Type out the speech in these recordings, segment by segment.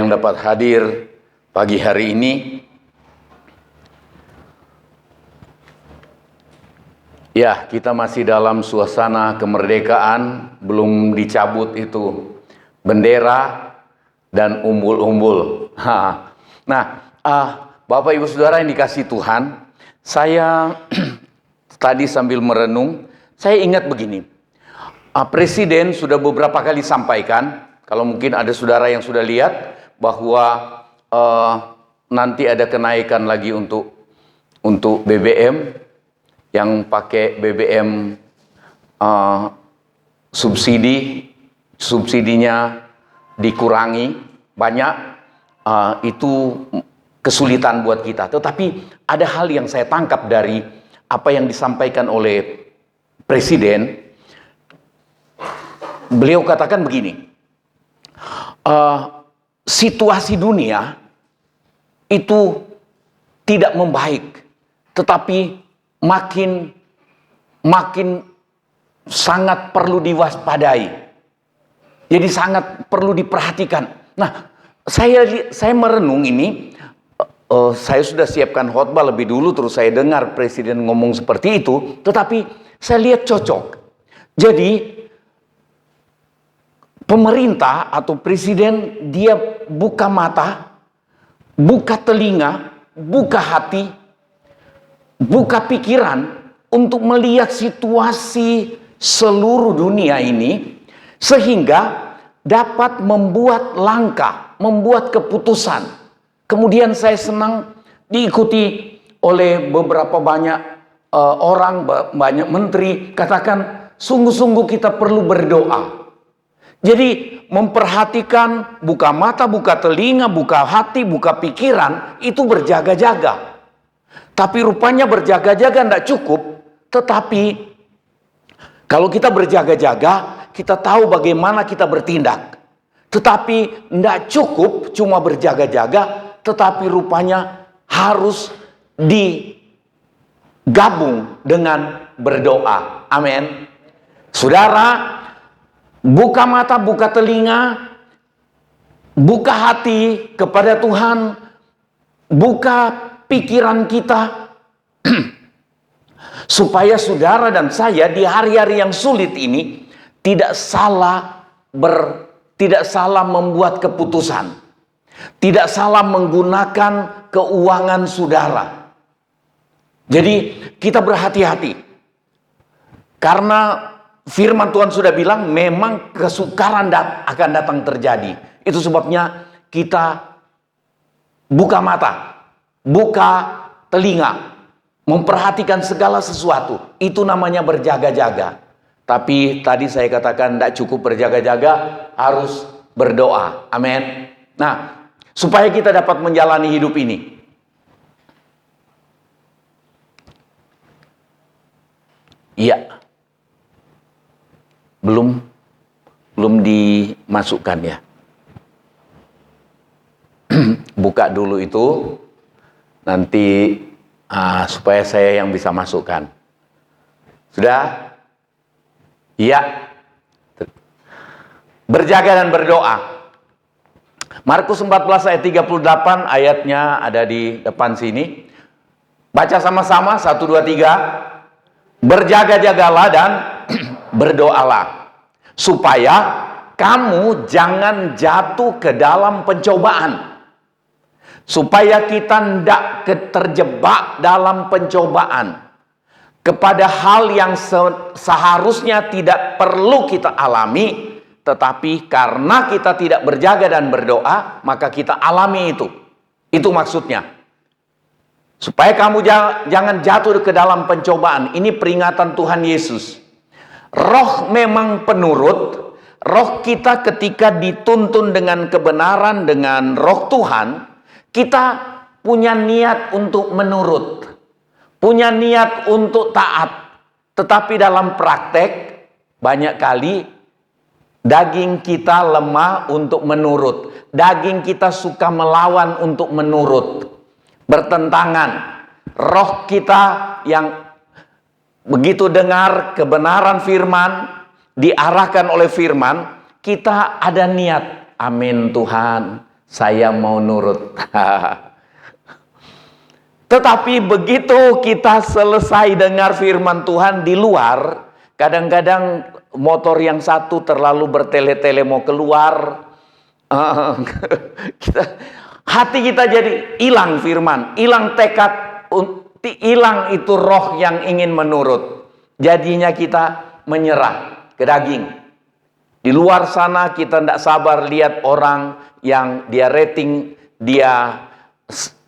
yang dapat hadir pagi hari ini. Ya, kita masih dalam suasana kemerdekaan, belum dicabut itu bendera dan umbul-umbul. Nah, Bapak Ibu Saudara yang dikasihi Tuhan, saya tadi sambil merenung, saya ingat begini. Presiden sudah beberapa kali sampaikan, kalau mungkin ada saudara yang sudah lihat, bahwa nanti ada kenaikan lagi untuk BBM, yang pakai BBM subsidinya dikurangi banyak, itu kesulitan buat kita. Tetapi ada hal yang saya tangkap dari apa yang disampaikan oleh Presiden. Beliau katakan begini, situasi dunia itu tidak membaik, tetapi makin sangat perlu diwaspadai. Jadi sangat perlu diperhatikan. Nah, saya merenung ini, saya sudah siapkan khotbah lebih dulu, terus saya dengar Presiden ngomong seperti itu, tetapi saya lihat cocok. Jadi pemerintah atau presiden, dia buka mata, buka telinga, buka hati, buka pikiran untuk melihat situasi seluruh dunia ini, sehingga dapat membuat langkah, membuat keputusan. Kemudian saya senang diikuti oleh beberapa banyak orang, banyak menteri, katakan sungguh-sungguh kita perlu berdoa. Jadi memperhatikan, buka mata, buka telinga, buka hati, buka pikiran, itu berjaga-jaga. Tapi rupanya berjaga-jaga tidak cukup. Tetapi kalau kita berjaga-jaga, kita tahu bagaimana kita bertindak. Tetapi tidak cukup cuma berjaga-jaga, tetapi rupanya harus digabung dengan berdoa. Amin. Saudara, buka mata, buka telinga, buka hati kepada Tuhan, buka pikiran kita, supaya saudara dan saya di hari-hari yang sulit ini tidak salah membuat keputusan, tidak salah menggunakan keuangan saudara. Jadi kita berhati-hati, karena firman Tuhan sudah bilang memang kesukaran akan datang terjadi. Itu sebabnya kita buka mata, buka telinga, memperhatikan segala sesuatu. Itu namanya berjaga-jaga. Tapi tadi saya katakan tidak cukup berjaga-jaga, harus berdoa. Amin. Nah, supaya kita dapat menjalani hidup ini. Iya. Belum dimasukkan ya. Buka dulu itu, nanti supaya saya yang bisa masukkan. Sudah? Iya. Berjaga dan berdoa. Markus 14 ayat 38, ayatnya ada di depan sini. Baca sama-sama, 1, 2, 3. Berjaga-jagalah dan berdoalah, supaya kamu jangan jatuh ke dalam pencobaan. Supaya kita tidak terjebak dalam pencobaan kepada hal yang seharusnya tidak perlu kita alami, tetapi karena kita tidak berjaga dan berdoa, maka kita alami itu. Itu maksudnya. Supaya kamu jangan jatuh ke dalam pencobaan. Ini peringatan Tuhan Yesus. Roh memang penurut. Roh kita ketika dituntun dengan kebenaran, dengan roh Tuhan, kita punya niat untuk menurut, punya niat untuk taat. Tetapi dalam praktek, banyak kali daging kita lemah untuk menurut. Daging kita suka melawan untuk menurut. Bertentangan. Roh kita yang begitu dengar kebenaran firman, diarahkan oleh firman, kita ada niat. Amin Tuhan, saya mau nurut. Tetapi begitu kita selesai dengar firman Tuhan di luar, kadang-kadang motor yang satu terlalu bertele-tele mau keluar, hati kita jadi hilang firman, hilang tekad, hilang itu roh yang ingin menurut. Jadinya kita menyerah ke daging. Di luar sana kita tidak sabar lihat orang yang dia rating, dia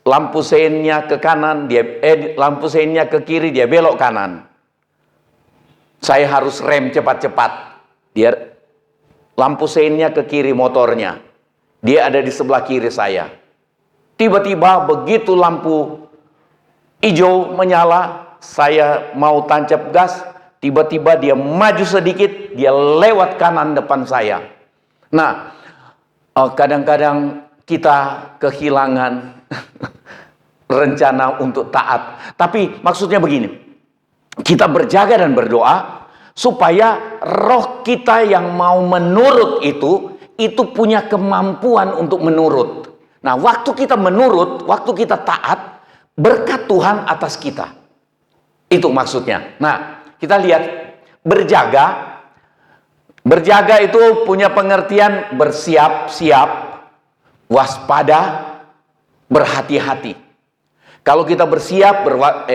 lampu seinnya ke kanan, lampu seinnya ke kiri, dia belok kanan. Saya harus rem cepat-cepat. Dia lampu seinnya ke kiri motornya. Dia ada di sebelah kiri saya. Tiba-tiba begitu lampu hijau menyala, saya mau tancap gas, tiba-tiba dia maju sedikit, dia lewat kanan depan saya. Nah, kadang-kadang kita kehilangan rencana untuk taat. Tapi maksudnya begini, kita berjaga dan berdoa supaya roh kita yang mau menurut itu punya kemampuan untuk menurut. Nah, waktu kita menurut, waktu kita taat, berkat Tuhan atas kita. Itu maksudnya. Nah, kita lihat berjaga. Berjaga itu punya pengertian bersiap-siap, waspada, berhati-hati. Kalau kita bersiap,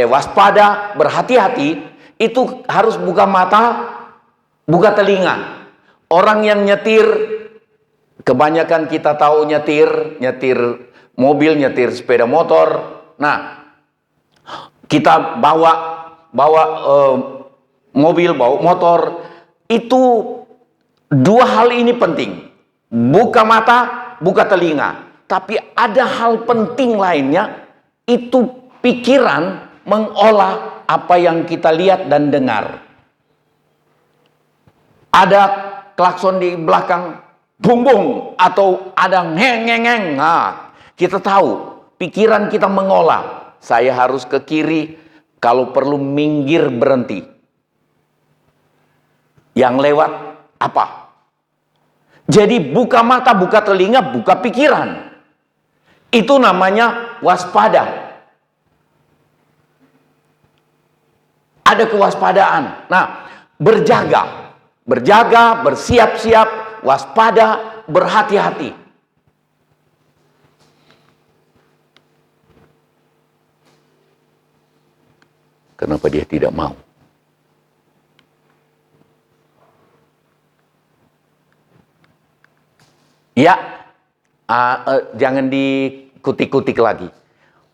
waspada, berhati-hati, itu harus buka mata, buka telinga. Orang yang nyetir, kebanyakan kita tahu nyetir mobil, nyetir sepeda motor. Nah, kita bawa mobil, bawa motor, itu dua hal ini penting. Buka mata, buka telinga. Tapi ada hal penting lainnya, itu pikiran mengolah apa yang kita lihat dan dengar. Ada klakson di belakang, bung-bung, atau ada ngeng-ngeng. Nah, kita tahu, pikiran kita mengolah. Saya harus ke kiri, kalau perlu minggir berhenti. Yang lewat apa? Jadi buka mata, buka telinga, buka pikiran. Itu namanya waspada. Ada kewaspadaan. Nah, berjaga, bersiap-siap, waspada, berhati-hati. Kenapa dia tidak mau? Ya, jangan dikutik-kutik lagi.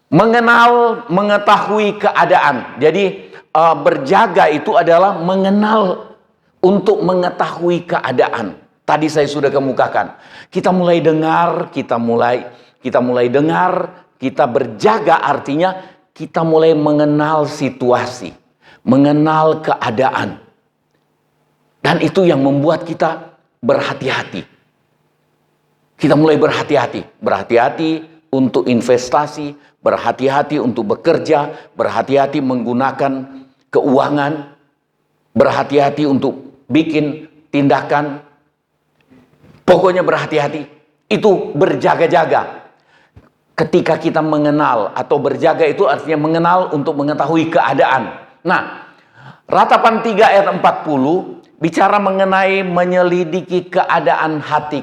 Mengenal, mengetahui keadaan. Jadi berjaga itu adalah mengenal untuk mengetahui keadaan. Tadi saya sudah kemukakan. Kita mulai dengar, kita mulai dengar, kita berjaga artinya kita mulai mengenal situasi, mengenal keadaan. Dan itu yang membuat kita berhati-hati. Kita mulai berhati-hati untuk investasi, berhati-hati untuk bekerja, berhati-hati menggunakan keuangan, berhati-hati untuk bikin tindakan. Pokoknya berhati-hati. Itu berjaga-jaga. Ketika kita mengenal atau berjaga itu artinya mengenal untuk mengetahui keadaan. Nah, Ratapan 3 ayat 40 bicara mengenai menyelidiki keadaan hati.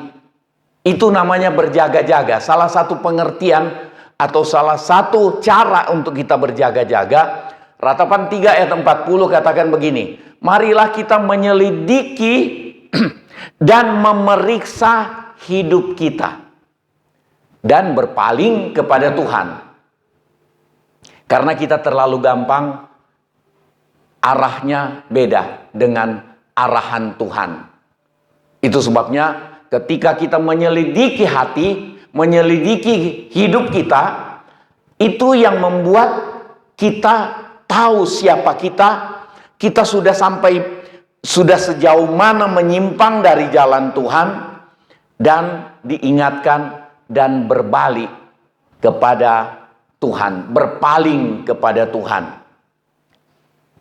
Itu namanya berjaga-jaga. Salah satu pengertian atau salah satu cara untuk kita berjaga-jaga. Ratapan 3 ayat 40 katakan begini. Marilah kita menyelidiki dan memeriksa hidup kita. Dan berpaling kepada Tuhan. Karena kita terlalu gampang arahnya beda dengan arahan Tuhan. Itu sebabnya ketika kita menyelidiki hati, menyelidiki hidup kita, itu yang membuat kita tahu siapa kita sudah sejauh mana menyimpang dari jalan Tuhan, dan diingatkan dan berbalik kepada Tuhan, berpaling kepada Tuhan.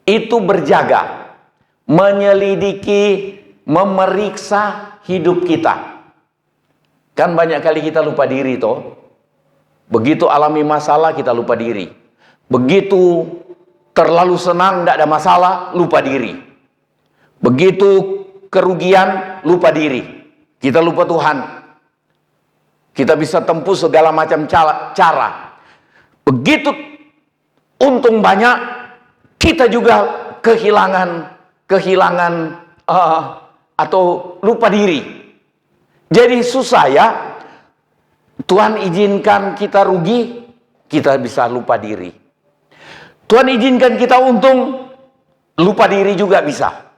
Itu berjaga, menyelidiki, memeriksa hidup kita. Kan banyak kali kita lupa diri toh. Begitu alami masalah kita lupa diri. Begitu terlalu senang tidak ada masalah, lupa diri. Begitu kerugian, lupa diri. Kita lupa Tuhan. Kita bisa tempuh segala macam cara. Begitu untung banyak, kita juga kehilangan atau lupa diri. Jadi susah ya, Tuhan izinkan kita rugi, kita bisa lupa diri. Tuhan izinkan kita untung, lupa diri juga bisa.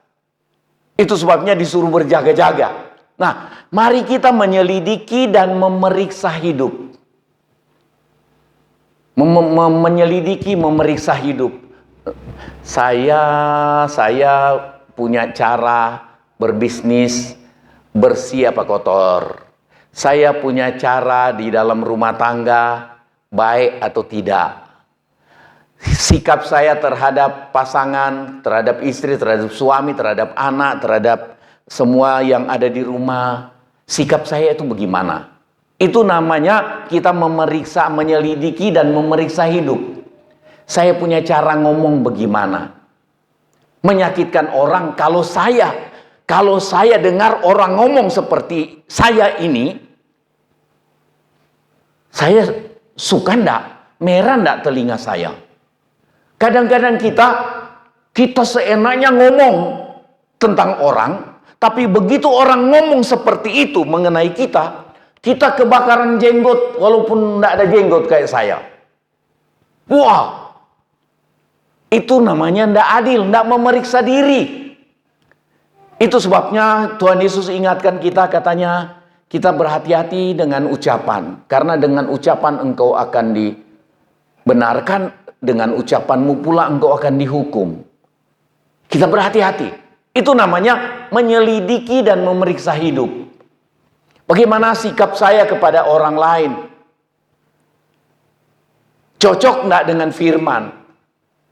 Itu sebabnya disuruh berjaga-jaga. Nah, mari kita menyelidiki dan memeriksa hidup. Menyelidiki, memeriksa hidup. Saya punya cara berbisnis, bersih apa kotor. Saya punya cara di dalam rumah tangga, baik atau tidak. Sikap saya terhadap pasangan, terhadap istri, terhadap suami, terhadap anak, terhadap semua yang ada di rumah. Sikap saya itu bagaimana? Itu namanya kita memeriksa, menyelidiki dan memeriksa hidup. Saya punya cara ngomong bagaimana? Menyakitkan orang. Kalau saya dengar orang ngomong seperti saya ini, saya suka ndak? Merah ndak telinga saya? Kadang-kadang kita seenaknya ngomong tentang orang, tapi begitu orang ngomong seperti itu mengenai kita kebakaran jenggot walaupun ndak ada jenggot kayak saya. Wah, itu namanya ndak adil, ndak memeriksa diri. Itu sebabnya Tuhan Yesus ingatkan kita, katanya kita berhati-hati dengan ucapan. Karena dengan ucapan engkau akan dibenarkan, dengan ucapanmu pula engkau akan dihukum. Kita berhati-hati. Itu namanya menyelidiki dan memeriksa hidup. Bagaimana sikap saya kepada orang lain? Cocok enggak dengan firman?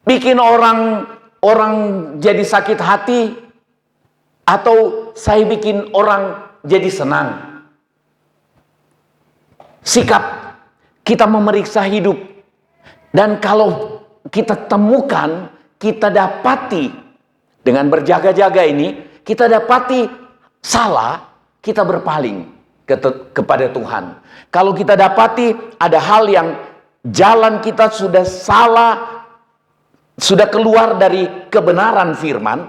Bikin orang jadi sakit hati? Atau saya bikin orang jadi senang? Sikap kita memeriksa hidup. Dan kalau kita temukan, kita dapati dengan berjaga-jaga ini, kita dapati salah, kita berpaling kepada Tuhan. Kalau kita dapati ada hal yang jalan kita sudah salah, sudah keluar dari kebenaran firman,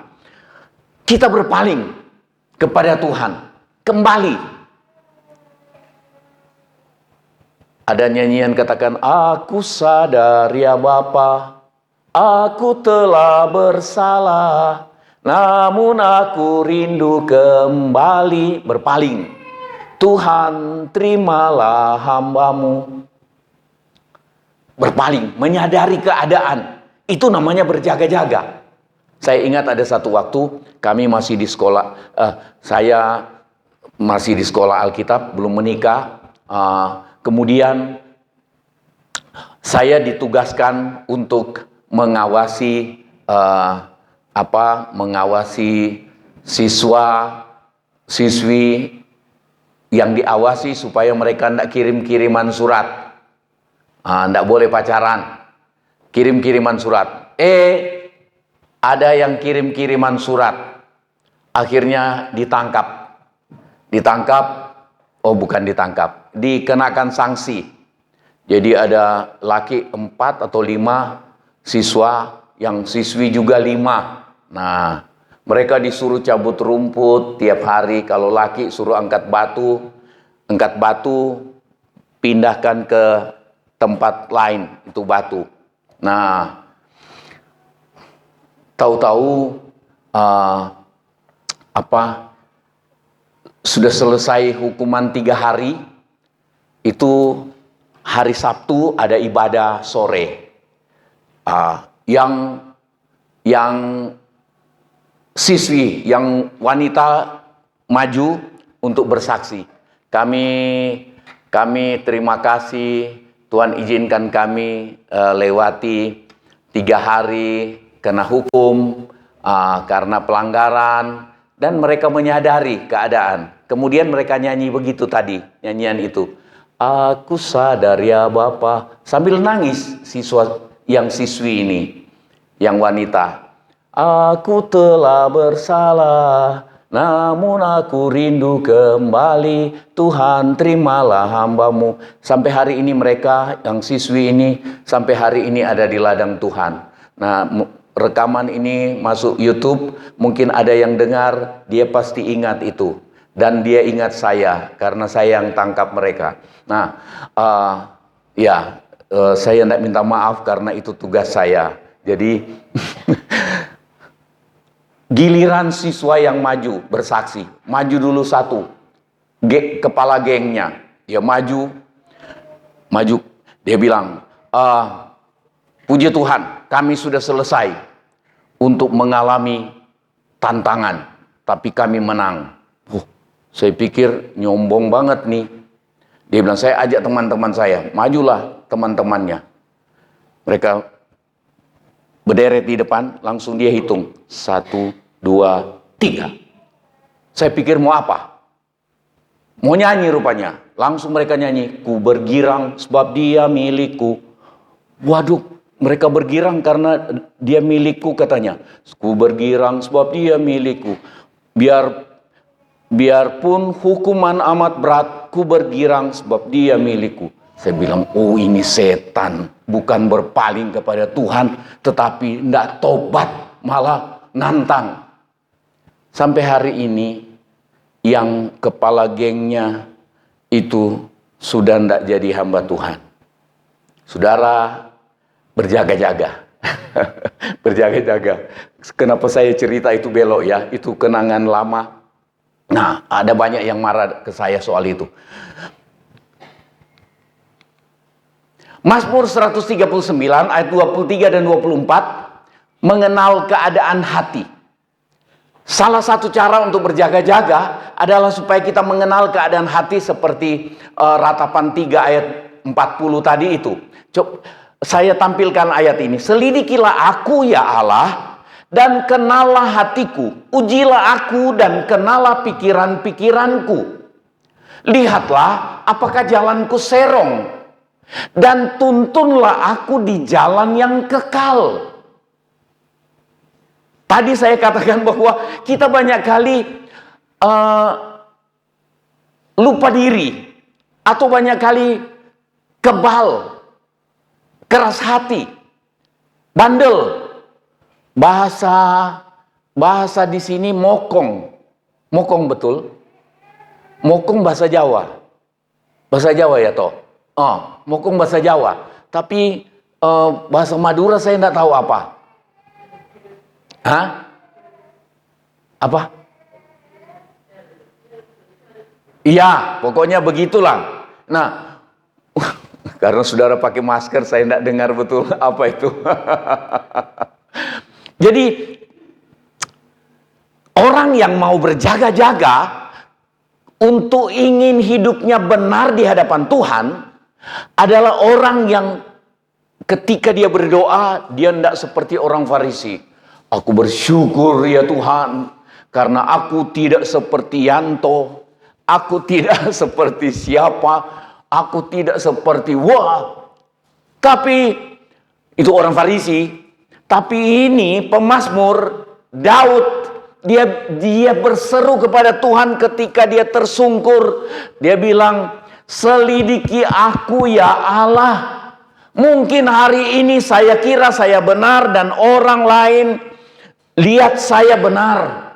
kita berpaling kepada Tuhan, kembali. Ada nyanyian katakan, aku sadar ya Bapa, aku telah bersalah, namun aku rindu kembali. Berpaling. Tuhan, terimalah hambamu. Berpaling, menyadari keadaan. Itu namanya berjaga-jaga. Saya ingat ada satu waktu kami masih di sekolah, saya masih di sekolah Alkitab, belum menikah. Kemudian saya ditugaskan untuk mengawasi mengawasi siswi yang diawasi supaya mereka tidak kirim-kiriman surat, tidak boleh pacaran, kirim-kiriman surat. Ada yang kirim-kiriman surat, akhirnya ditangkap, dikenakan sanksi. Jadi ada laki 4 atau 5 siswa, yang siswi juga 5. Nah, mereka disuruh cabut rumput tiap hari. Kalau laki suruh angkat batu, pindahkan ke tempat lain, itu batu. Nah, tahu-tahu sudah selesai hukuman 3 hari, itu hari Sabtu ada ibadah sore. Yang siswi, yang wanita maju untuk bersaksi. Kami terima kasih, Tuhan izinkan kami lewati 3 hari kena hukum karena pelanggaran, dan mereka menyadari keadaan. Kemudian mereka nyanyi begitu tadi, nyanyian itu. Aku sadar ya Bapa, sambil nangis siswi ini, yang wanita. Aku telah bersalah, namun aku rindu kembali. Tuhan terimalah hamba-Mu. Sampai hari ini mereka, yang siswi ini, sampai hari ini ada di ladang Tuhan. Nah, rekaman ini masuk YouTube, mungkin ada yang dengar, dia pasti ingat itu. Dan dia ingat saya, karena saya yang tangkap mereka. Nah, saya tidak minta maaf karena itu tugas saya. Jadi, giliran siswa yang maju bersaksi, maju dulu satu, kepala gengnya, dia maju, dia bilang, puji Tuhan, kami sudah selesai untuk mengalami tantangan, tapi kami menang. Saya pikir nyombong banget nih. Dia bilang, saya ajak teman-teman saya, majulah teman-temannya. Mereka berderet di depan, langsung dia hitung. 1, 2, 3. Saya pikir mau apa? Mau nyanyi rupanya. Langsung mereka nyanyi. Ku bergirang sebab dia milikku. Waduh, mereka bergirang karena dia milikku katanya. Ku bergirang sebab dia milikku. Biarpun hukuman amat berat, ku bergirang sebab dia milikku. Saya bilang, oh ini setan. Bukan berpaling kepada Tuhan, tetapi tidak tobat, malah nantang. Sampai hari ini, yang kepala gengnya itu sudah tidak jadi hamba Tuhan. Saudara, berjaga-jaga. Berjaga-jaga. Kenapa saya cerita itu belok ya? Itu kenangan lama. Nah, ada banyak yang marah ke saya soal itu. Mazmur 139 ayat 23 dan 24 mengenal keadaan hati. Salah satu cara untuk berjaga-jaga adalah supaya kita mengenal keadaan hati seperti ratapan 3 ayat 40 tadi itu. Saya tampilkan ayat ini. Selidikilah aku ya Allah, dan kenallah hatiku, ujilah aku dan kenallah pikiran-pikiranku. Lihatlah apakah jalanku serong, dan tuntunlah aku di jalan yang kekal. Tadi saya katakan bahwa kita banyak kali lupa diri, atau banyak kali kebal, keras hati, bandel. Bahasa di sini mokong. Mokong betul? Mokong bahasa Jawa. Bahasa Jawa ya toh? Mokong bahasa Jawa. Tapi bahasa Madura saya tidak tahu apa. Hah? Apa? Iya, pokoknya begitulah. Nah, karena saudara pakai masker, saya tidak dengar betul apa itu. Jadi, orang yang mau berjaga-jaga untuk ingin hidupnya benar di hadapan Tuhan adalah orang yang ketika dia berdoa, dia tidak seperti orang Farisi. Aku bersyukur ya Tuhan, karena aku tidak seperti Yanto, aku tidak seperti siapa, aku tidak seperti Tapi itu orang Farisi. Tapi ini pemazmur Daud, dia berseru kepada Tuhan ketika dia tersungkur. Dia bilang, selidiki aku ya Allah. Mungkin hari ini saya kira saya benar dan orang lain lihat saya benar.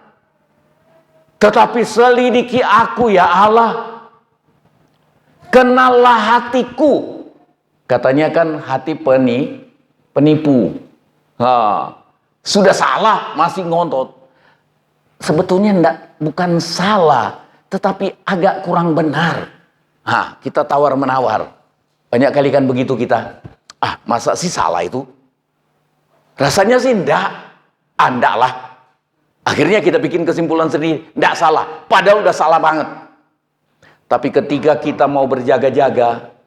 Tetapi selidiki aku ya Allah. Kenallah hatiku. Katanya kan hati penipu. Sudah salah masih ngontot. Sebetulnya bukan salah, tetapi agak kurang benar. Kita tawar-menawar. Banyak kali kan begitu kita. Masa sih salah itu? Rasanya sih enggak. Enggak lah. Akhirnya kita bikin kesimpulan sendiri. Enggak salah. Padahal udah salah banget. Tapi ketika kita mau berjaga-jaga,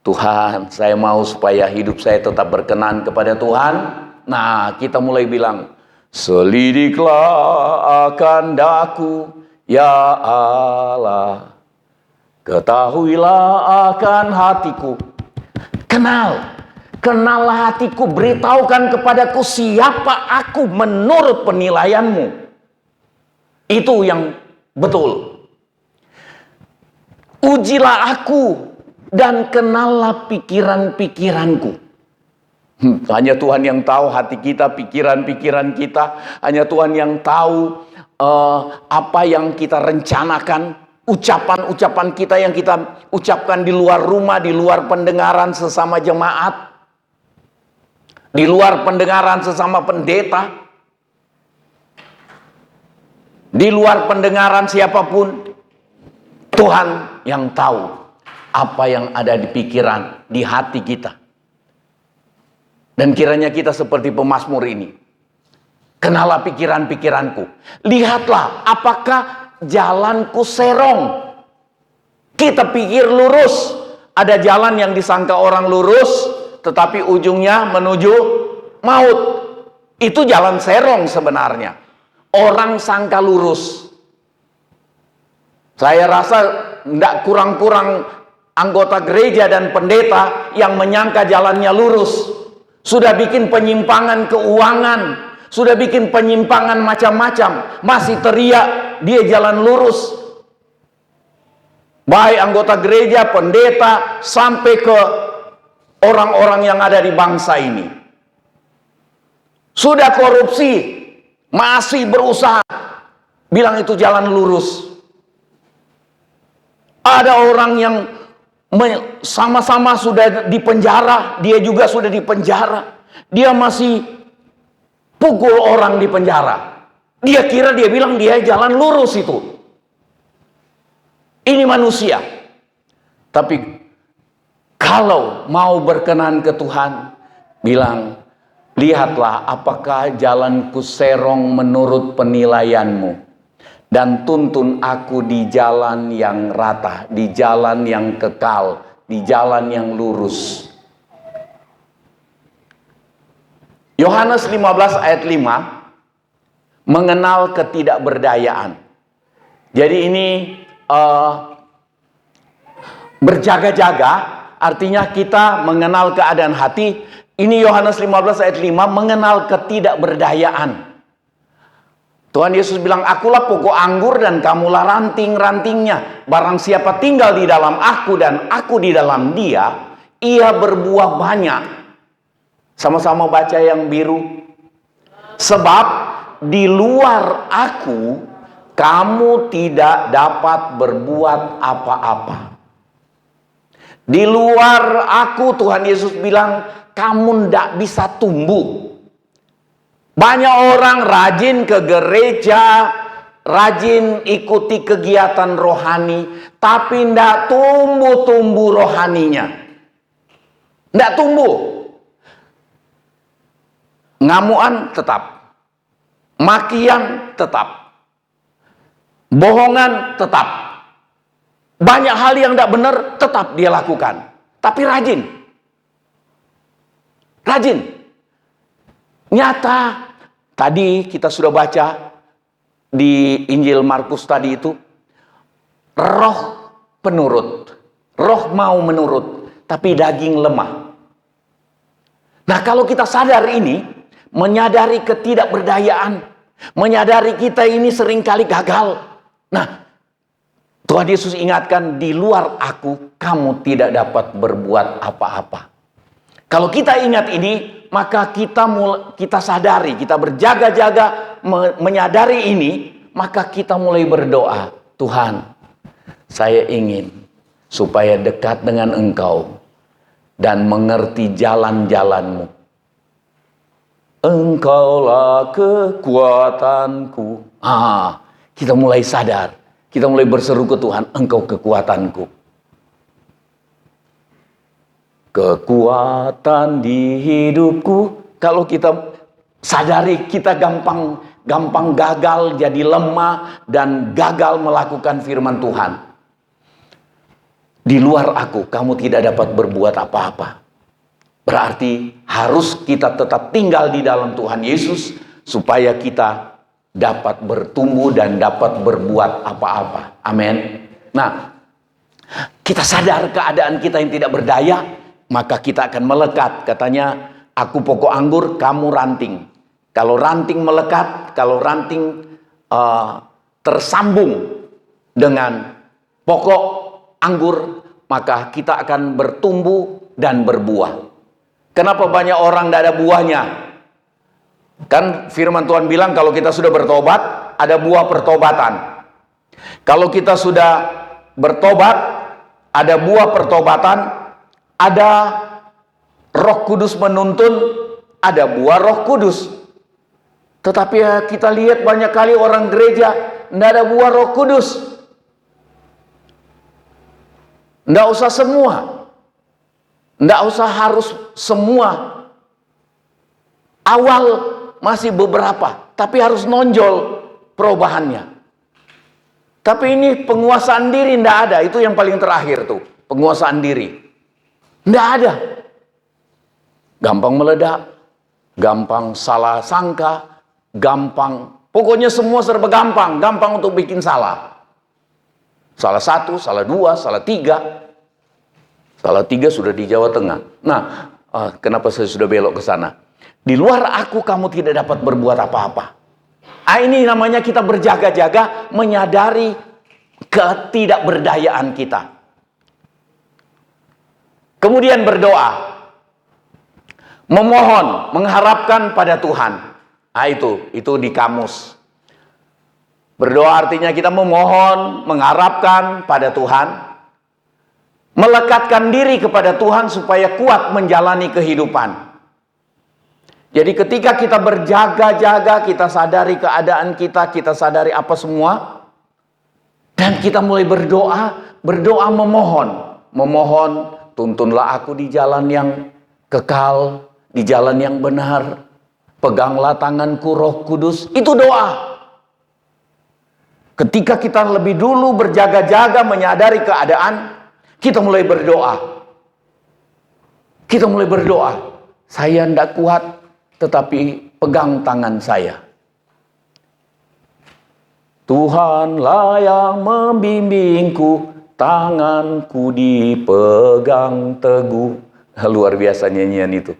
Tuhan, saya mau supaya hidup saya tetap berkenan kepada Tuhan. Nah, kita mulai bilang, selidiklah akan daku, Ya Allah, ketahuilah akan hatiku. Kenallah hatiku, beritahukan kepadaku siapa aku menurut penilaianmu. Itu yang betul. Ujilah aku dan kenallah pikiran-pikiranku. Hanya Tuhan yang tahu hati kita, pikiran-pikiran kita. Hanya Tuhan yang tahu apa yang kita rencanakan, ucapan-ucapan kita yang kita ucapkan di luar rumah, di luar pendengaran sesama jemaat, di luar pendengaran sesama pendeta, di luar pendengaran siapapun. Tuhan yang tahu apa yang ada di pikiran, di hati kita. Dan kiranya kita seperti pemazmur ini. Kenallah pikiran-pikiranku. Lihatlah apakah jalanku serong. Kita pikir lurus. Ada jalan yang disangka orang lurus, tetapi ujungnya menuju maut. Itu jalan serong sebenarnya. Orang sangka lurus. Saya rasa tidak kurang-kurang anggota gereja dan pendeta yang menyangka jalannya lurus. Sudah bikin penyimpangan keuangan, sudah bikin penyimpangan macam-macam, masih teriak dia jalan lurus. Baik anggota gereja, pendeta, sampai ke orang-orang yang ada di bangsa ini. Sudah korupsi, masih berusaha bilang itu jalan lurus. Ada orang yang sama-sama sudah di penjara, dia juga sudah di penjara. Dia masih pukul orang di penjara. Dia kira dia bilang dia jalan lurus itu. Ini manusia. Tapi kalau mau berkenan ke Tuhan, bilang, lihatlah apakah jalanku serong menurut penilaianmu. Dan tuntun aku di jalan yang rata, di jalan yang kekal, di jalan yang lurus. Yohanes 15 ayat 5 mengenal ketidakberdayaan. Jadi ini berjaga-jaga, artinya kita mengenal keadaan hati. Ini Yohanes 15 ayat 5 mengenal ketidakberdayaan. Tuhan Yesus bilang, akulah pokok anggur dan kamulah ranting-rantingnya. Barang siapa tinggal di dalam aku dan aku di dalam dia, ia berbuah banyak. Sama-sama baca yang biru. Sebab di luar aku, kamu tidak dapat berbuat apa-apa. Di luar aku, Tuhan Yesus bilang, kamu tidak bisa tumbuh. Banyak orang rajin ke gereja, rajin ikuti kegiatan rohani, tapi tidak tumbuh-tumbuh rohaninya. Tidak tumbuh. Ngamuan tetap. Makian tetap. Bohongan tetap. Banyak hal yang tidak benar tetap dia lakukan. Tapi rajin. Rajin. Nyata. Tadi kita sudah baca di Injil Markus tadi itu. Roh penurut. Roh mau menurut. Tapi daging lemah. Nah kalau kita sadar ini. Menyadari ketidakberdayaan. Menyadari kita ini seringkali gagal. Nah Tuhan Yesus ingatkan, di luar aku kamu tidak dapat berbuat apa-apa. Kalau kita ingat ini, maka kita sadari, kita berjaga-jaga menyadari ini, maka kita mulai berdoa, Tuhan, saya ingin supaya dekat dengan Engkau dan mengerti jalan-jalan-Mu. Engkaulah kekuatanku. Kita mulai sadar, kita mulai berseru ke Tuhan, Engkau kekuatanku. Kekuatan di hidupku. Kalau kita sadari kita gampang gagal, jadi lemah dan gagal melakukan firman Tuhan. Di luar aku kamu tidak dapat berbuat apa-apa. Berarti harus kita tetap tinggal di dalam Tuhan Yesus supaya kita dapat bertumbuh dan dapat berbuat apa-apa. Amin. Nah, kita sadar keadaan kita yang tidak berdaya, maka kita akan melekat. Katanya, aku pokok anggur, kamu ranting. Kalau ranting melekat, kalau ranting tersambung dengan pokok anggur, maka kita akan bertumbuh dan berbuah. Kenapa banyak orang tidak ada buahnya? Kan firman Tuhan bilang kalau kita sudah bertobat, ada buah pertobatan. Kalau kita sudah bertobat, ada buah pertobatan, ada Roh Kudus menuntun, ada buah Roh Kudus. Tetapi ya, kita lihat banyak kali orang gereja tidak ada buah Roh Kudus. Tidak usah semua. Tidak usah harus semua. Awal masih beberapa, tapi harus nonjol perubahannya. Tapi ini penguasaan diri tidak ada. Itu yang paling terakhir tuh, penguasaan diri. Tidak ada. Gampang meledak, gampang salah sangka, gampang. Pokoknya semua serba gampang. Gampang untuk bikin salah. Salah satu, salah dua, salah tiga. Salah tiga sudah di Jawa Tengah. Nah, kenapa saya sudah belok ke sana? Di luar aku kamu tidak dapat berbuat apa-apa. Ini namanya kita berjaga-jaga, menyadari ketidakberdayaan kita. Kemudian berdoa. Memohon, mengharapkan pada Tuhan. Nah itu di kamus. Berdoa artinya kita memohon, mengharapkan pada Tuhan. Melekatkan diri kepada Tuhan supaya kuat menjalani kehidupan. Jadi ketika kita berjaga-jaga, kita sadari keadaan kita, kita sadari apa semua. Dan kita mulai berdoa memohon, tuntunlah aku di jalan yang kekal, di jalan yang benar. Peganglah tanganku Roh Kudus, itu doa. Ketika kita lebih dulu berjaga-jaga menyadari keadaan, kita mulai berdoa. Kita mulai berdoa. Saya tidak kuat, tetapi pegang tangan saya. Tuhanlah yang membimbingku, tanganku dipegang teguh. Luar biasa nyanyian itu.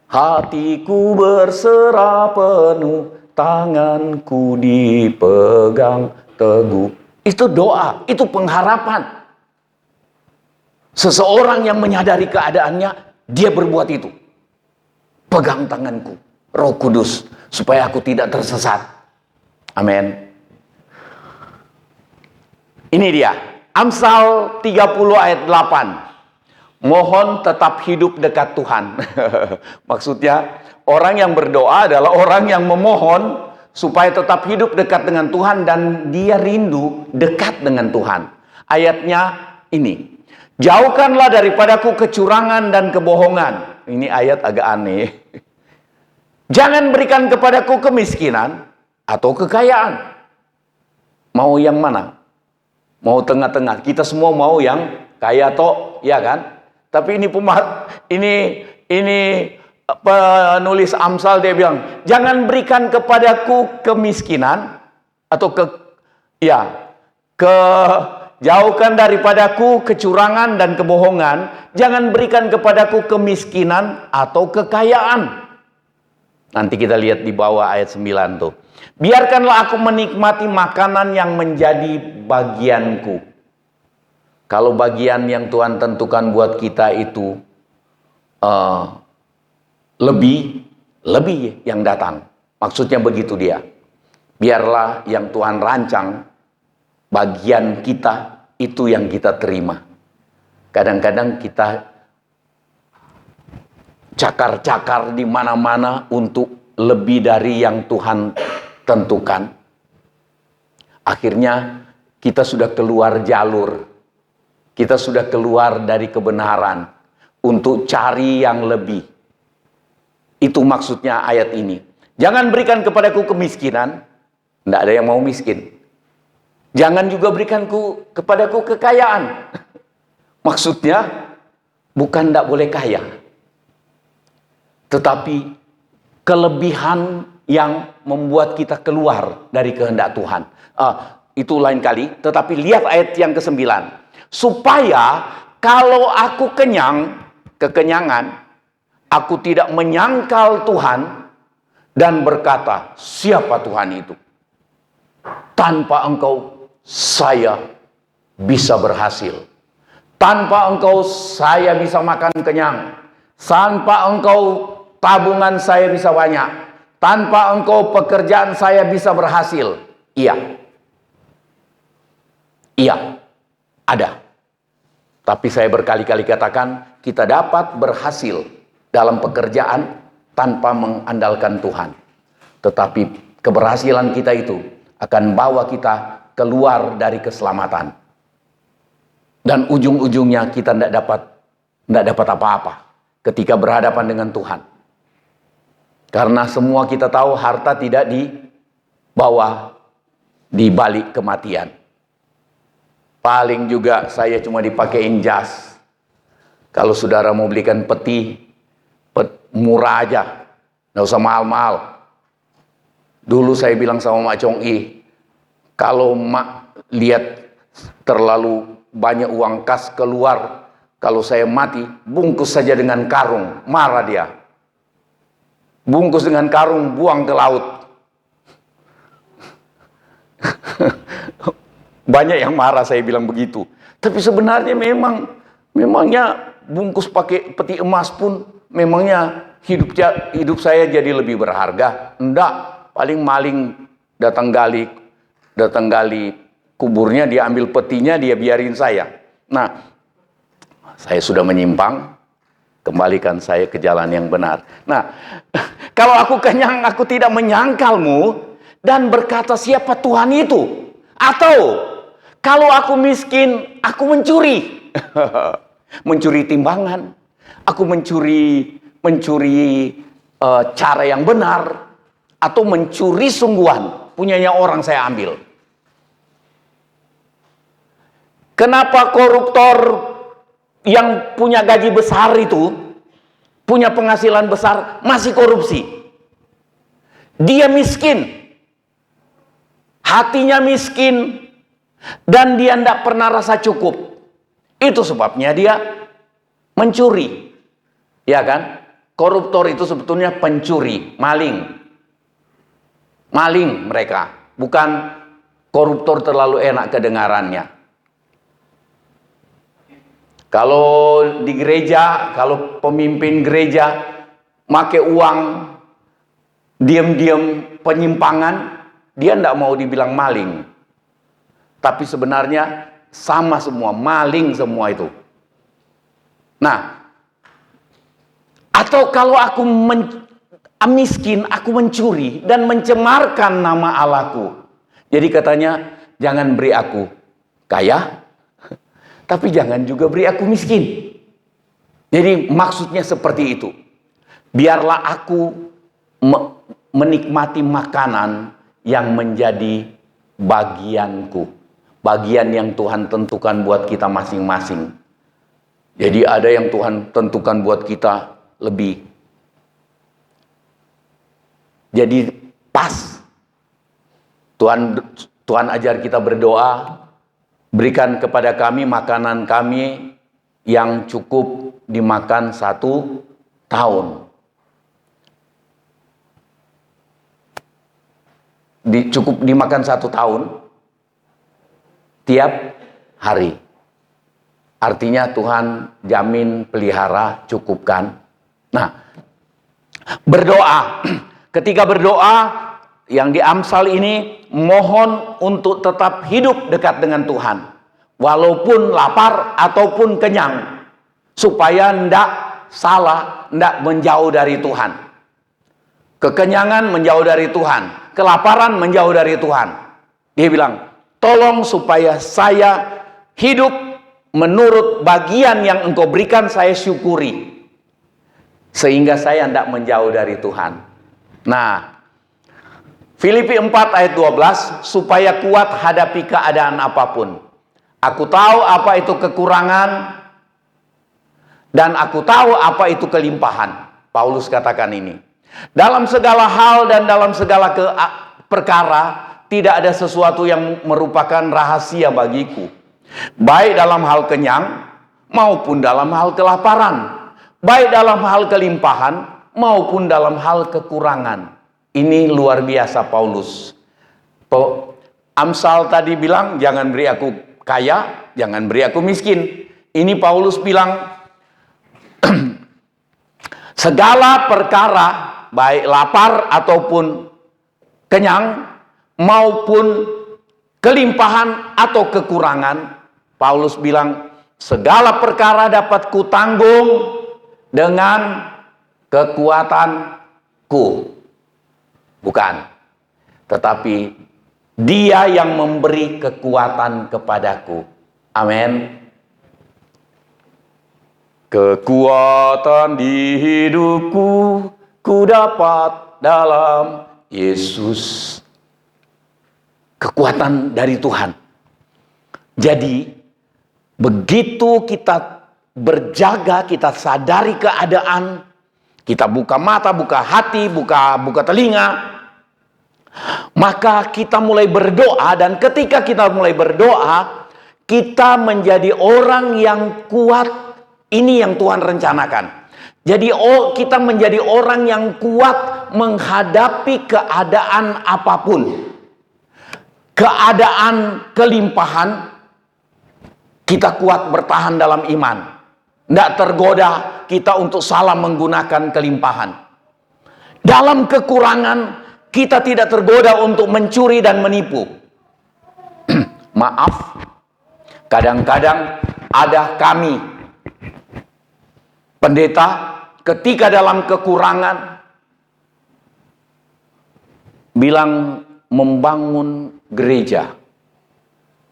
Hatiku berserah penuh, tanganku dipegang teguh. Itu doa, itu pengharapan. Seseorang yang menyadari keadaannya, dia berbuat itu. Pegang tanganku, Roh Kudus, supaya aku tidak tersesat. Amin. Ini dia, Amsal 30 ayat 8. Mohon tetap hidup dekat Tuhan. Maksudnya, orang yang berdoa adalah orang yang memohon supaya tetap hidup dekat dengan Tuhan dan dia rindu dekat dengan Tuhan. Ayatnya ini. Jauhkanlah daripadaku kecurangan dan kebohongan. Ini ayat agak aneh. Jangan berikan kepadaku kemiskinan atau kekayaan. Mau yang mana? Mau tengah-tengah. Kita semua mau yang kaya toh, ya kan? Tapi ini penulis Amsal dia bilang, jangan berikan kepadaku kemiskinan atau jauhkan daripadaku kecurangan dan kebohongan. Jangan berikan kepadaku kemiskinan atau kekayaan. Nanti kita lihat di bawah ayat 9 tuh. Biarkanlah aku menikmati makanan yang menjadi bagianku. Kalau bagian yang Tuhan tentukan buat kita itu lebih yang datang. Maksudnya begitu dia. Biarlah yang Tuhan rancang, bagian kita itu yang kita terima. Kadang-kadang kita cakar-cakar di mana-mana untuk lebih dari yang Tuhan tentukan. Akhirnya kita sudah keluar jalur. Kita sudah keluar dari kebenaran untuk cari yang lebih. Itu maksudnya ayat ini. Jangan berikan kepadaku kemiskinan. Tidak ada yang mau miskin. Jangan juga berikan kepadaku kekayaan. Maksudnya bukan tidak boleh kaya. Tetapi kelebihan yang membuat kita keluar dari kehendak Tuhan. Itu lain kali, tetapi lihat ayat yang ke-9. Supaya kalau aku kekenyangan, aku tidak menyangkal Tuhan dan berkata, siapa Tuhan itu? Tanpa engkau saya bisa berhasil. Tanpa engkau saya bisa makan kenyang. Tanpa engkau tabungan saya bisa banyak. Tanpa engkau pekerjaan saya bisa berhasil. Iya, ada. Tapi saya berkali-kali katakan, kita dapat berhasil dalam pekerjaan tanpa mengandalkan Tuhan. Tetapi keberhasilan kita itu akan bawa kita keluar dari keselamatan. Dan ujung-ujungnya kita tidak dapat apa-apa ketika berhadapan dengan Tuhan. Karena semua kita tahu harta tidak dibawa di balik kematian. Paling juga saya cuma dipakein jas. Kalau saudara mau belikan peti murah aja, nggak usah mahal-mahal. Dulu saya bilang sama Mak Chong I, kalau Mak lihat terlalu banyak uang kas keluar, kalau saya mati, bungkus saja dengan karung. Marah dia. Bungkus dengan karung, buang ke laut. Banyak yang marah saya bilang begitu. Tapi sebenarnya memangnya bungkus pakai peti emas pun memangnya hidup saya jadi lebih berharga? Enggak, paling maling datang gali kuburnya, dia ambil petinya, dia biarin saya. Nah, saya sudah menyimpang, kembalikan saya ke jalan yang benar. Nah, kalau aku kenyang, aku tidak menyangkalmu dan berkata siapa Tuhan itu? Atau kalau aku miskin, aku mencuri. Mencuri timbangan. Aku mencuri cara yang benar. Atau mencuri sungguhan. Punyanya orang saya ambil. Kenapa koruptor yang punya gaji besar itu, punya penghasilan besar, masih korupsi? Dia miskin. Hatinya miskin. Dan dia tidak pernah rasa cukup. Itu sebabnya dia mencuri. Ya kan? Koruptor itu sebetulnya pencuri, maling. Maling mereka. Bukan koruptor terlalu enak kedengarannya. Kalau di gereja, kalau pemimpin gereja make uang diam-diam penyimpangan, dia tidak mau dibilang maling. Tapi sebenarnya sama semua, maling semua itu. Nah, atau kalau aku miskin, aku mencuri dan mencemarkan nama Allahku. Jadi katanya, jangan beri aku kaya, tapi jangan juga beri aku miskin. Jadi maksudnya seperti itu. Biarlah aku menikmati makanan yang menjadi bagianku. Bagian yang Tuhan tentukan buat kita masing-masing. Jadi ada yang Tuhan tentukan buat kita lebih. Jadi pas. Tuhan ajar kita berdoa. Berikan kepada kami makanan kami yang cukup dimakan 1 tahun. Cukup dimakan 1 tahun. Tiap hari. Artinya Tuhan jamin, pelihara, cukupkan. Nah, berdoa. Ketika berdoa, yang di Amsal ini, mohon untuk tetap hidup dekat dengan Tuhan. Walaupun lapar ataupun kenyang. Supaya tidak salah, tidak menjauh dari Tuhan. Kekenyangan menjauh dari Tuhan. Kelaparan menjauh dari Tuhan. Dia bilang, tolong supaya saya hidup menurut bagian yang engkau berikan, saya syukuri. Sehingga saya tidak menjauh dari Tuhan. Nah, Filipi 4 ayat 12, supaya kuat hadapi keadaan apapun. Aku tahu apa itu kekurangan, dan aku tahu apa itu kelimpahan. Paulus katakan ini. Dalam segala hal dan dalam segala perkara, tidak ada sesuatu yang merupakan rahasia bagiku. Baik dalam hal kenyang, maupun dalam hal kelaparan. Baik dalam hal kelimpahan, maupun dalam hal kekurangan. Ini luar biasa Paulus. Amsal tadi bilang, jangan beri aku kaya, jangan beri aku miskin. Ini Paulus bilang, segala perkara, baik lapar ataupun kenyang, maupun kelimpahan atau kekurangan, Paulus bilang, segala perkara dapat kutanggung dengan kekuatanku. Bukan. Tetapi Dia yang memberi kekuatan kepadaku. Amin. Kekuatan di hidupku ku dapat dalam Yesus. Kekuatan dari Tuhan. Jadi begitu kita berjaga, kita sadari keadaan, kita buka mata, buka hati, buka telinga, maka kita mulai berdoa. Dan ketika kita mulai berdoa, kita menjadi orang yang kuat. Ini yang Tuhan rencanakan. Jadi kita menjadi orang yang kuat menghadapi keadaan apapun. Keadaan kelimpahan, kita kuat bertahan dalam iman. Tidak tergoda kita untuk salah menggunakan kelimpahan. Dalam kekurangan, kita tidak tergoda untuk mencuri dan menipu. Maaf, kadang-kadang ada kami, pendeta, ketika dalam kekurangan, bilang membangun gereja.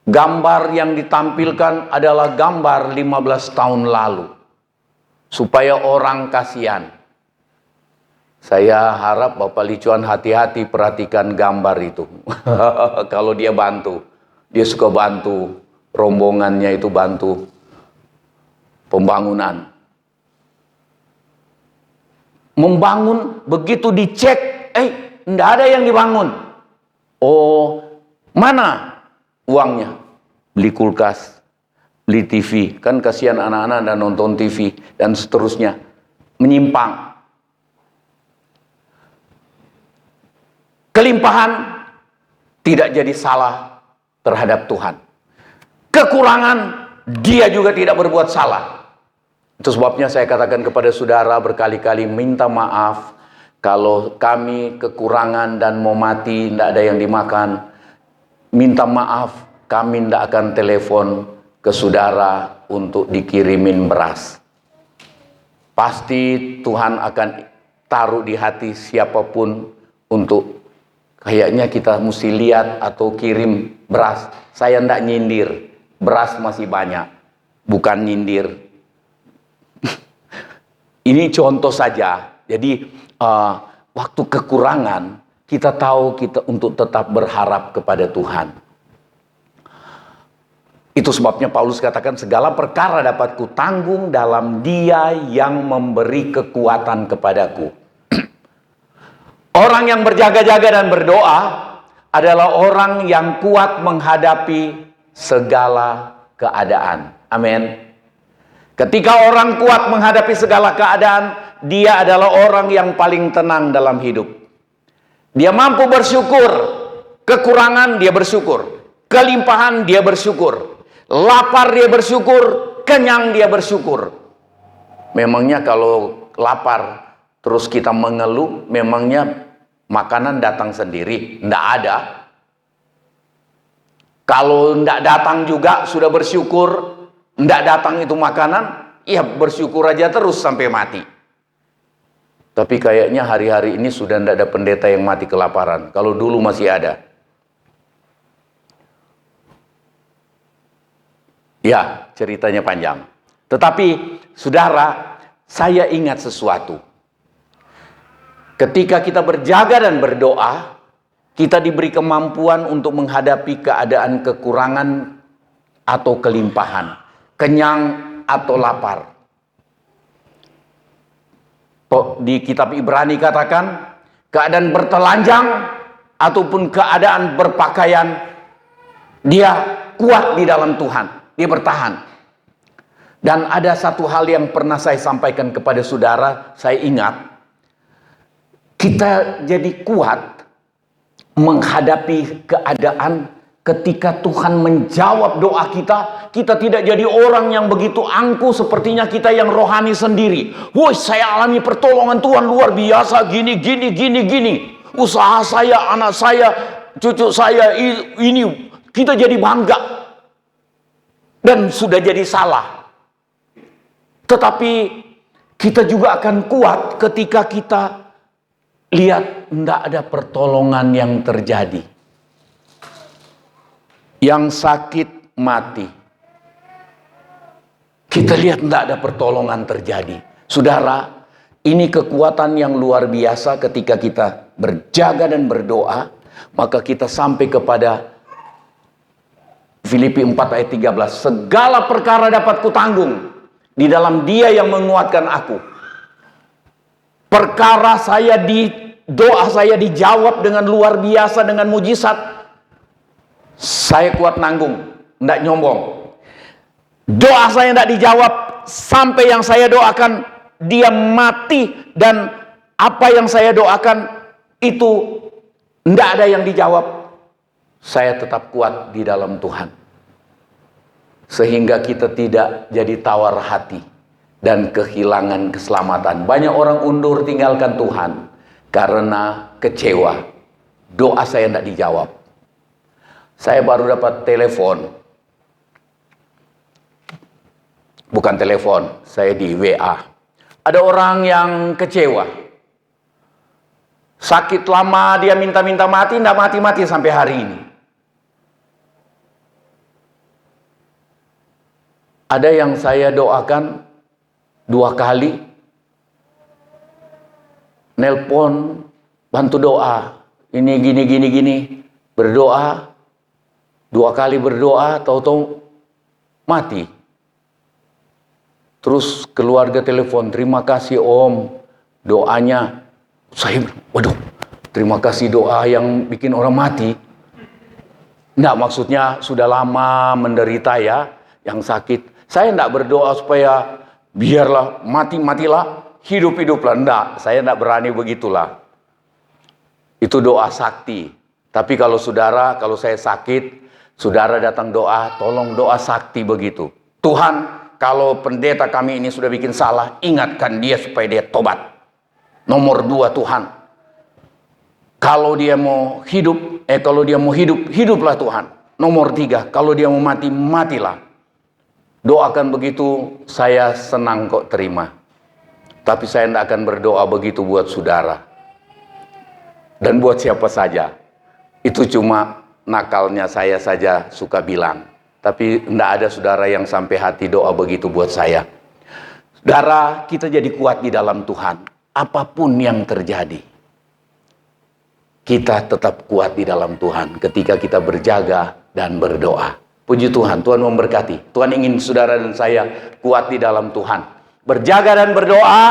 Gambar yang ditampilkan adalah gambar 15 tahun lalu. Supaya orang kasihan. Saya harap Bapak Licuan hati-hati perhatikan gambar itu. Kalau dia bantu. Dia suka bantu. Rombongannya itu bantu pembangunan. Membangun, begitu dicek, enggak ada yang dibangun. Oh, mana uangnya? Beli kulkas, beli TV. Kan kasihan anak-anak dan nonton TV dan seterusnya. Menyimpang. Kelimpahan tidak jadi salah terhadap Tuhan. Kekurangan dia juga tidak berbuat salah. Itu sebabnya saya katakan kepada saudara berkali-kali, minta maaf kalau kami kekurangan dan mau mati, tidak ada yang dimakan. Minta maaf, kami tidak akan telepon ke saudara untuk dikirimin beras. Pasti Tuhan akan taruh di hati siapapun untuk kayaknya kita mesti lihat atau kirim beras. Saya tidak nyindir, beras masih banyak, bukan nyindir. Ini contoh saja. Jadi waktu kekurangan kita tahu kita untuk tetap berharap kepada Tuhan. Itu sebabnya Paulus katakan segala perkara dapat kutanggung dalam Dia yang memberi kekuatan kepadaku. Orang yang berjaga-jaga dan berdoa adalah orang yang kuat menghadapi segala keadaan. Amin. Ketika orang kuat menghadapi segala keadaan, dia adalah orang yang paling tenang dalam hidup. Dia mampu bersyukur. Kekurangan dia bersyukur. Kelimpahan dia bersyukur. Lapar dia bersyukur. Kenyang dia bersyukur. Memangnya kalau lapar terus kita mengeluh, memangnya makanan datang sendiri? Tidak ada. Kalau tidak datang juga sudah bersyukur. Tidak datang itu makanan, ya bersyukur aja terus sampai mati. Tapi kayaknya hari-hari ini sudah tidak ada pendeta yang mati kelaparan. Kalau dulu masih ada. Ya, ceritanya panjang. Tetapi, saudara, saya ingat sesuatu. Ketika kita berjaga dan berdoa, kita diberi kemampuan untuk menghadapi keadaan kekurangan atau kelimpahan. Kenyang atau lapar. Di kitab Ibrani katakan, keadaan bertelanjang ataupun keadaan berpakaian, dia kuat di dalam Tuhan, dia bertahan. Dan ada satu hal yang pernah saya sampaikan kepada saudara, saya ingat, kita jadi kuat menghadapi keadaan ketika Tuhan menjawab doa kita. Kita tidak jadi orang yang begitu angkuh sepertinya kita yang rohani sendiri. Woi, saya alami pertolongan Tuhan luar biasa, gini. Usaha saya, anak saya, cucu saya, ini kita jadi bangga. Dan sudah jadi salah. Tetapi kita juga akan kuat ketika kita lihat tidak ada pertolongan yang terjadi. Yang sakit mati. Kita lihat tidak ada pertolongan terjadi. Saudara, ini kekuatan yang luar biasa ketika kita berjaga dan berdoa. Maka kita sampai kepada Filipi 4 ayat 13. Segala perkara dapat kutanggung di dalam Dia yang menguatkan aku. Perkara doa saya dijawab dengan luar biasa, dengan mujizat. Saya kuat nanggung, tidak nyombong. Doa saya tidak dijawab, sampai yang saya doakan dia mati, dan apa yang saya doakan itu tidak ada yang dijawab. Saya tetap kuat di dalam Tuhan. Sehingga kita tidak jadi tawar hati dan kehilangan keselamatan. Banyak orang undur tinggalkan Tuhan karena kecewa. Doa saya tidak dijawab. Saya baru dapat telepon. Bukan telepon, saya di WA. Ada orang yang kecewa. Sakit lama, dia minta-minta mati, tidak mati-mati sampai hari ini. Ada yang saya doakan 2 kali. Nelpon, bantu doa. Ini gini. Berdoa. 2 kali berdoa, tahu-tahu mati. Terus keluarga telepon, terima kasih Om, doanya. Saya, waduh, terima kasih doa yang bikin orang mati. Enggak, maksudnya sudah lama menderita ya, yang sakit. Saya enggak berdoa supaya biarlah matilah, hidup-hiduplah. Enggak, saya enggak berani begitulah. Itu doa sakti. Tapi kalau saya sakit, saudara datang doa, tolong doa sakti begitu. Tuhan, kalau pendeta kami ini sudah bikin salah, ingatkan dia supaya dia tobat. Nomor 2 Tuhan. Kalau dia mau hidup, hiduplah Tuhan. Nomor 3, kalau dia mau mati, matilah. Doakan begitu, saya senang kok terima. Tapi saya tidak akan berdoa begitu buat saudara. Dan buat siapa saja. Itu cuma nakalnya saya saja suka bilang. Tapi tidak ada saudara yang sampai hati doa begitu buat saya. Saudara, kita jadi kuat di dalam Tuhan. Apapun yang terjadi, kita tetap kuat di dalam Tuhan ketika kita berjaga dan berdoa. Puji Tuhan, Tuhan memberkati. Tuhan ingin saudara dan saya kuat di dalam Tuhan. Berjaga dan berdoa,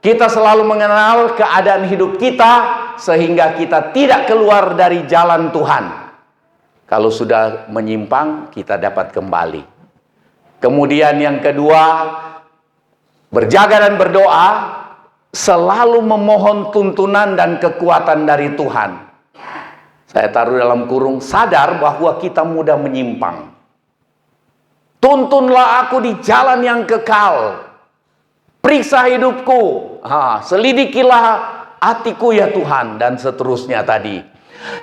kita selalu mengenal keadaan hidup kita, sehingga kita tidak keluar dari jalan Tuhan. Kalau sudah menyimpang, kita dapat kembali. Kemudian yang kedua, berjaga dan berdoa, selalu memohon tuntunan dan kekuatan dari Tuhan. Saya taruh dalam kurung, sadar bahwa kita mudah menyimpang. Tuntunlah aku di jalan yang kekal. Periksa hidupku. Selidikilah hatiku ya Tuhan. Dan seterusnya tadi.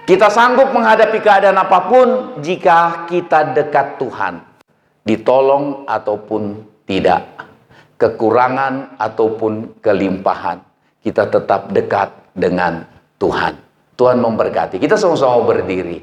Kita sanggup menghadapi keadaan apapun jika kita dekat Tuhan. Ditolong ataupun tidak. Kekurangan ataupun kelimpahan. Kita tetap dekat dengan Tuhan. Tuhan memberkati. Kita sama-sama berdiri.